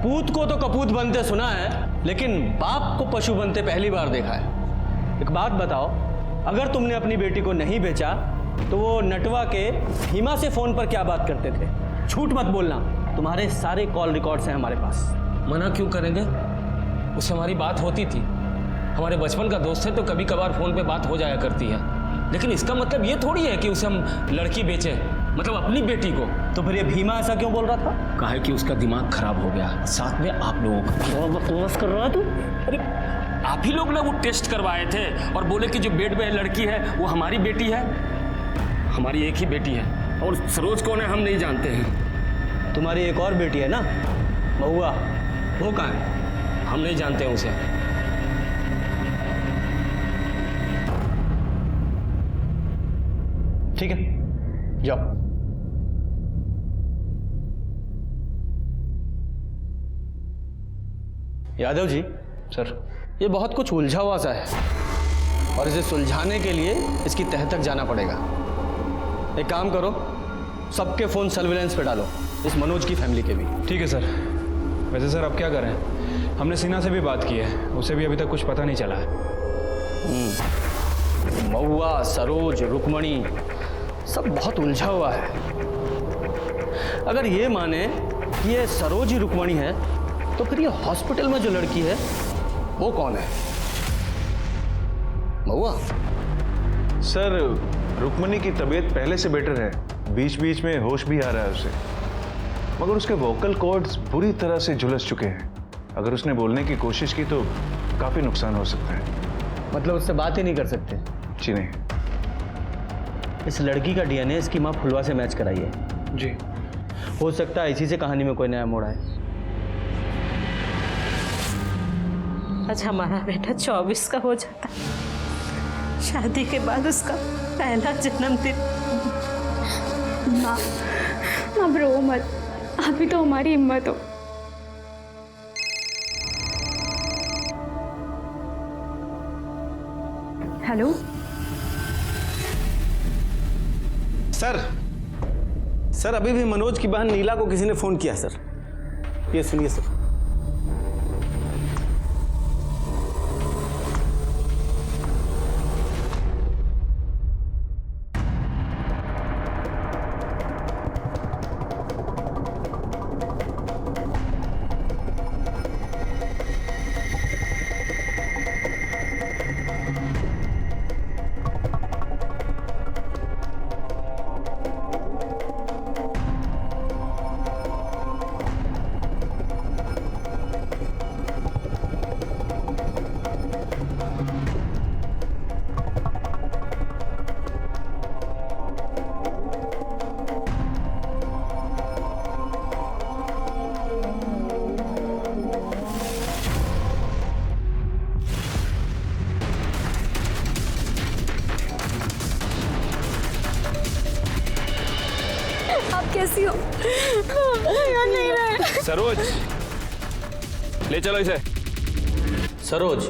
[SPEAKER 3] पूत को तो कपूत बनते सुना है, लेकिन बाप को पशु बनते पहली बार देखा है। एक बात बताओ, अगर तुमने अपनी बेटी को नहीं बेचा तो वो नटवा के हिमा से फोन पर क्या बात करते थे? झूठ मत बोलना, तुम्हारे सारे कॉल रिकॉर्ड्स हैं हमारे पास।
[SPEAKER 1] मना क्यों करेंगे? उससे हमारी बात होती थी, हमारे बचपन का दोस्त है, तो कभी कभार फोन पे बात हो जाया करती है। लेकिन इसका मतलब ये थोड़ी है कि उसे हम लड़की बेचें, मतलब अपनी बेटी को।
[SPEAKER 3] तो फिर ये भीमा ऐसा क्यों बोल रहा था?
[SPEAKER 1] कहा है कि उसका दिमाग खराब हो गया, साथ में आप लोगों का।
[SPEAKER 3] बकवास कर रहा है तू?
[SPEAKER 1] अरे आप ही लोग ना वो टेस्ट करवाए थे और बोले कि जो बेड में लड़की है वो हमारी बेटी है। हमारी एक ही बेटी है, और सरोज कौन है हम नहीं जानते हैं।
[SPEAKER 3] तुम्हारी एक और बेटी है ना, महुआ,
[SPEAKER 1] वो कहाँ है? हम नहीं जानते हैं उसे।
[SPEAKER 3] ठीक है, जाओ। यादव जी
[SPEAKER 12] सर, ये बहुत कुछ उलझा हुआ सा है।
[SPEAKER 3] और इसे सुलझाने के लिए इसकी तह तक जाना पड़ेगा। एक काम करो, सबके फ़ोन सर्विलेंस पे डालो, इस मनोज की फैमिली के भी।
[SPEAKER 13] ठीक है सर। वैसे सर अब क्या करें, हमने सीना से भी बात की है, उसे भी अभी तक कुछ पता नहीं चला है।
[SPEAKER 3] महुआ, सरोज, रुक्मणी सब बहुत उलझा हुआ है। अगर ये माने कि ये सरोज ही रुक्मणी है, तो फिर ये हॉस्पिटल में जो लड़की है वो कौन है? महुआ?
[SPEAKER 14] सर रुक्मणी की तबीयत पहले से बेटर है, बीच बीच में होश भी आ रहा है उसे, मगर उसके वोकल कॉर्ड्स बुरी तरह से झुलस चुके हैं। अगर उसने बोलने की कोशिश की तो काफी नुकसान हो सकता है।
[SPEAKER 3] मतलब उससे बात ही नहीं कर सकते?
[SPEAKER 14] जी नहीं।
[SPEAKER 3] इस लड़की का डीएनए इसकी माँ फुलवा से मैच कराई है।
[SPEAKER 13] जी।
[SPEAKER 3] हो सकता है इसी से कहानी में कोई नया मोड़ आए।
[SPEAKER 5] आज हमारा बेटा 24 का हो जाता, शादी के बाद उसका पहला जन्मदिन।
[SPEAKER 10] माँ, अब रो मत, आप भी तो हमारी हिम्मत हो। हेलो
[SPEAKER 3] सर अभी भी मनोज की बहन नीला को किसी ने फोन किया सर। ये सुनिए सर।
[SPEAKER 10] कैसी हो? याद नहीं रहे।
[SPEAKER 8] सरोज, ले चलो इसे।
[SPEAKER 3] सरोज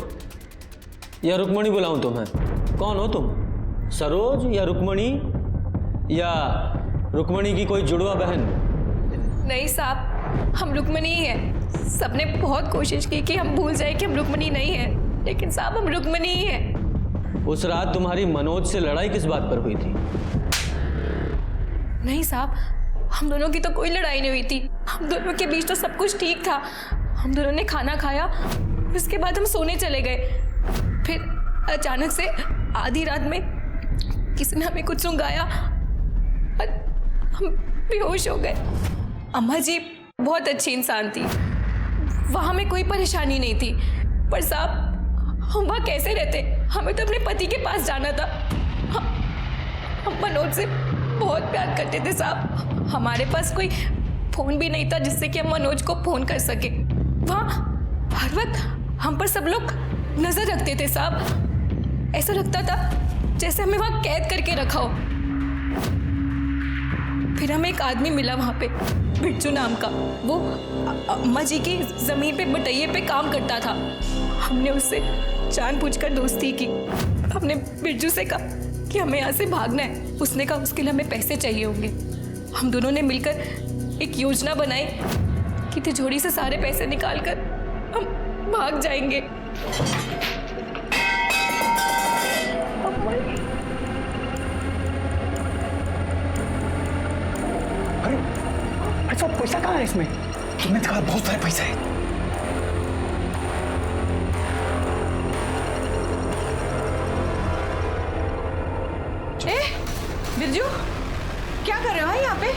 [SPEAKER 3] या रुक्मणी बुलाऊं तुम्हें? कौन हो तुम? सरोज या रुक्मणी, या रुक्मणी की कोई जुड़वा बहन?
[SPEAKER 17] नहीं साहब, हम रुक्मणी ही हैं। सबने बहुत कोशिश की कि हम भूल जाए कि हम रुक्मणी नहीं हैं, लेकिन साहब हम रुक्मणी ही हैं।
[SPEAKER 3] उस रात तुम्हारी मनोज से लड़ाई किस बात पर हुई थी?
[SPEAKER 17] नहीं साहब, हम दोनों की तो कोई लड़ाई नहीं हुई थी। हम दोनों के बीच तो सब कुछ ठीक था। हम दोनों ने खाना खाया, उसके बाद हम सोने चले गए। फिर अचानक से आधी रात में किसी ने हमें कुछ सुंघाया और हम बेहोश हो गए। अम्मा जी बहुत अच्छी इंसान थी, वहाँ में कोई परेशानी नहीं थी, पर साहब हम वहाँ कैसे रहते? हमें तो अपने पति के पास जाना था। हम मनोज से बहुत प्यार करते थे साहब। हमारे पास कोई फोन भी नहीं था जिससे कि हम मनोज को फोन कर सके। वहाँ हर वक्त हम पर सब लोग नजर रखते थे साहब। ऐसा लगता था जैसे हमें वहाँ कैद करके रखा हो। फिर हमें एक आदमी मिला वहाँ पे, बिरजू नाम का। वो अम्मा जी की जमीन पे बटैये पे काम करता था। हमने उससे जानबूझकर दोस्ती की। हमने बिरजू से कहा कि हमें यहाँ से भागना है। उसने कहा उसके लिए हमें पैसे चाहिए होंगे। हम दोनों ने मिलकर एक योजना बनाई कि तिजोरी से सारे पैसे निकालकर हम भाग जाएंगे।
[SPEAKER 13] अरे अच्छा, पैसा कहाँ है इसमें? तुमने कहा बहुत सारे पैसे हैं।
[SPEAKER 7] बिरजू, क्या कर रहे हो यहाँ पे?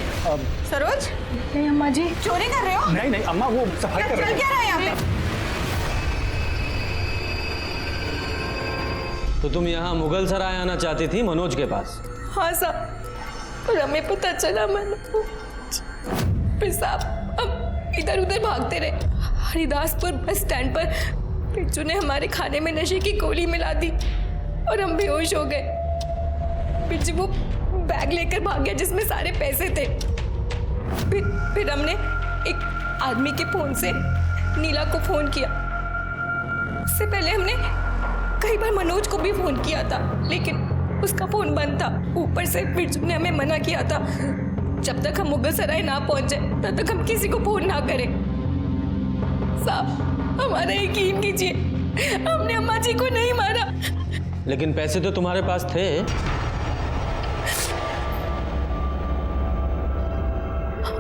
[SPEAKER 7] सरोज?
[SPEAKER 10] नहीं अम्मा जी।
[SPEAKER 7] चोरी कर रहे हो?
[SPEAKER 13] नहीं नहीं अम्मा, वो सफाई कर रहे
[SPEAKER 7] चल क्या रहा है यहाँ पे?
[SPEAKER 3] तो तुम यहाँ मुगल सराय आना चाहती थी मनोज के पास?
[SPEAKER 17] हाँ साहब, और हमें पता चला मनोज। फिर साहब हम इधर उधर भागते रहे। हरिदासपुर बस स्टैंड पर बिरजू ने हमारे खाने में नशे की गोली मिला दी और हम बेहोश हो गए। बिरजू वो बैग लेकर भाग गया जिसमें सारे पैसे थे। फिर हमने एक आदमी के फोन से नीला को फोन किया। उससे पहले हमने कई बार मनोज को भी फोन किया था, लेकिन उसका फोन बंद था। ऊपर से बिरजू ने हमें मना किया था, जब तक हम मुगल सराय ना पहुंचे तब तक हम किसी को फोन ना करें। साहब, हमारा यकीन कीजिए, हमने अम्मा जी को नहीं मारा।
[SPEAKER 3] लेकिन पैसे तो तुम्हारे पास थे।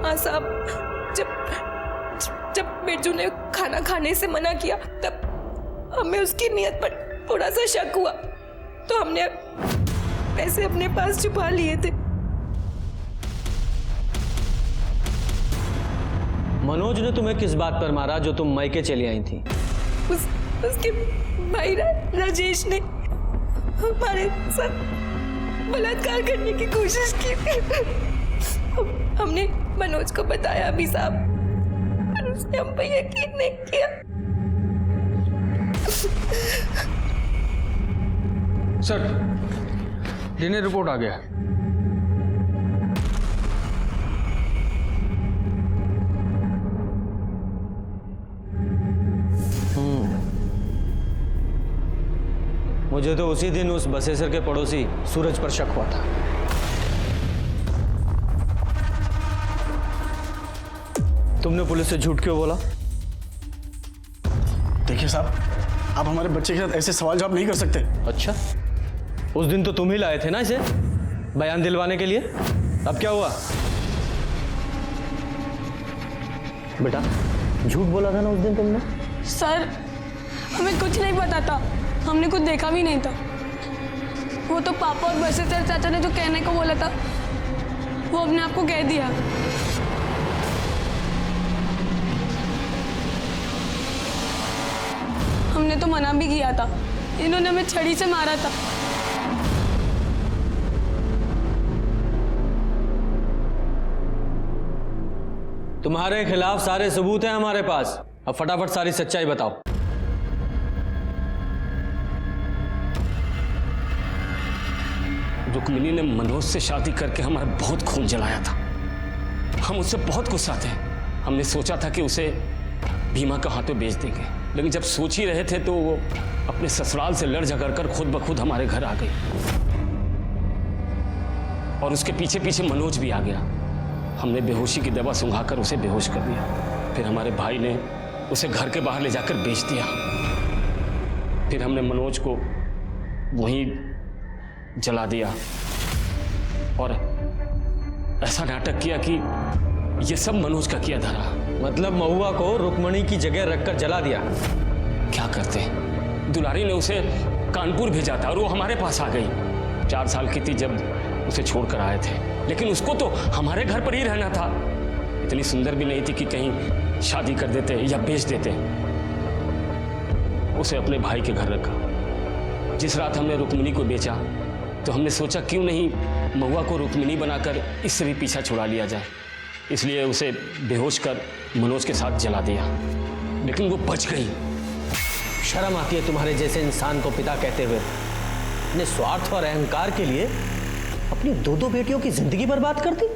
[SPEAKER 17] हाँ साहब, जब बिरजू ने खाना खाने से मना किया तब हमें उसकी नीयत पर थोड़ा सा शक हुआ, तो हमने पैसे अपने पास छुपा लिए थे।
[SPEAKER 3] मनोज ने तुम्हें किस बात पर मारा जो तुम मायके चली आई थी?
[SPEAKER 17] उसके भाई राजेश ने हमारे साथ बलात्कार करने की कोशिश की थी। हमने मनोज को बताया भी साहब, पर उसने हम पे यकीन नहीं किया।
[SPEAKER 12] सर, डीएनए रिपोर्ट आ गया है।
[SPEAKER 3] मुझे तो उसी दिन उस बसेसर के पड़ोसी सूरज पर शक हुआ था। तुमने पुलिस से झूठ क्यों बोला?
[SPEAKER 15] देखिए साहब, आप हमारे बच्चे के साथ ऐसे सवाल जवाब नहीं कर सकते।
[SPEAKER 3] अच्छा, उस दिन तो तुम ही लाए थे ना इसे बयान दिलवाने के लिए। अब क्या हुआ? बेटा, झूठ बोला था ना उस दिन तुमने।
[SPEAKER 10] सर, हमें कुछ नहीं पता था, हमने कुछ देखा भी नहीं था। वो तो पापा और बसेसर चाचा ने जो कहने को बोला था वो अपने आप को कह दिया। हमने तो मना भी किया था, इन्होंने हमें छड़ी से मारा था।
[SPEAKER 3] तुम्हारे खिलाफ सारे सबूत हैं हमारे पास। अब फटाफट सारी सच्चाई बताओ।
[SPEAKER 1] रुक्मिनी ने मनोज से शादी करके हमारा बहुत खून जलाया था। हम उससे बहुत गुस्सा थे। हमने सोचा था कि उसे भीमा के हाथों बेच देंगे, लेकिन जब सोच ही रहे थे तो वो अपने ससुराल से लड़ झगड़ कर खुद ब खुद हमारे घर आ गई। और उसके पीछे पीछे मनोज भी आ गया। हमने बेहोशी की दवा सुंघाकर उसे बेहोश कर दिया। फिर हमारे भाई ने उसे घर के बाहर ले जाकर बेच दिया। फिर हमने मनोज को वहीं जला दिया और ऐसा नाटक किया कि ये सब मनोज का किया धरा।
[SPEAKER 3] मतलब महुआ को रुक्मणी की जगह रखकर जला दिया।
[SPEAKER 1] क्या करते? दुलारी ने उसे कानपुर भेजा था और वो हमारे पास आ गई। 4 साल की थी जब उसे छोड़कर आए थे, लेकिन उसको तो हमारे घर पर ही रहना था। इतनी सुंदर भी नहीं थी कि कहीं शादी कर देते या बेच देते। उसे अपने भाई के घर रखा। जिस रात हमने रुक्मिणी को बेचा तो हमने सोचा क्यों नहीं महुआ को रुक्मिणी बनाकर इससे भी पीछा छुड़ा लिया जाए। इसलिए उसे बेहोश कर मनोज के साथ जला दिया, लेकिन वो बच गई।
[SPEAKER 3] शर्म आती है तुम्हारे जैसे इंसान को पिता कहते हुए। अपने स्वार्थ और अहंकार के लिए अपनी 2 बेटियों की जिंदगी बर्बाद कर दी।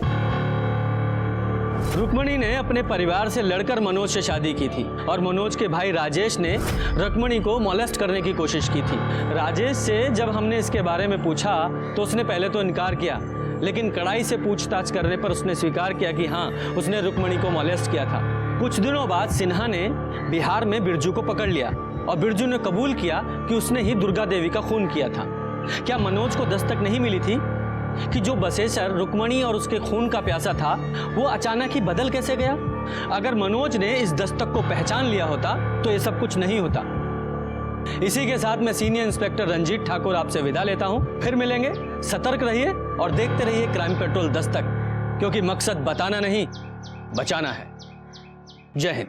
[SPEAKER 3] रुक्मणी ने अपने परिवार से लड़कर मनोज से शादी की थी और मनोज के भाई राजेश ने रुक्मणी को मोलेस्ट करने की कोशिश की थी। राजेश से जब हमने इसके बारे में पूछा तो उसने पहले तो इनकार किया, लेकिन कड़ाई से पूछताछ करने पर उसने स्वीकार किया कि हाँ, उसने रुक्मणी को मोलेस्ट किया था। कुछ दिनों बाद सिन्हा ने बिहार में बिरजू को पकड़ लिया और बिरजू ने कबूल किया कि उसने ही दुर्गा देवी का खून किया था। क्या मनोज को दस्तक नहीं मिली थी कि जो बसेसर रुक्मणी और उसके खून का प्यासा था वो अचानक ही बदल कैसे गया? अगर मनोज ने इस दस्तक को पहचान लिया होता तो ये सब कुछ नहीं होता। इसी के साथ मैं सीनियर इंस्पेक्टर रंजीत ठाकुर आपसे विदा लेता हूं। फिर मिलेंगे। सतर्क रहिए और देखते रहिए क्राइम पेट्रोल दस्तक, क्योंकि मकसद बताना नहीं, बचाना है। जय हिंद।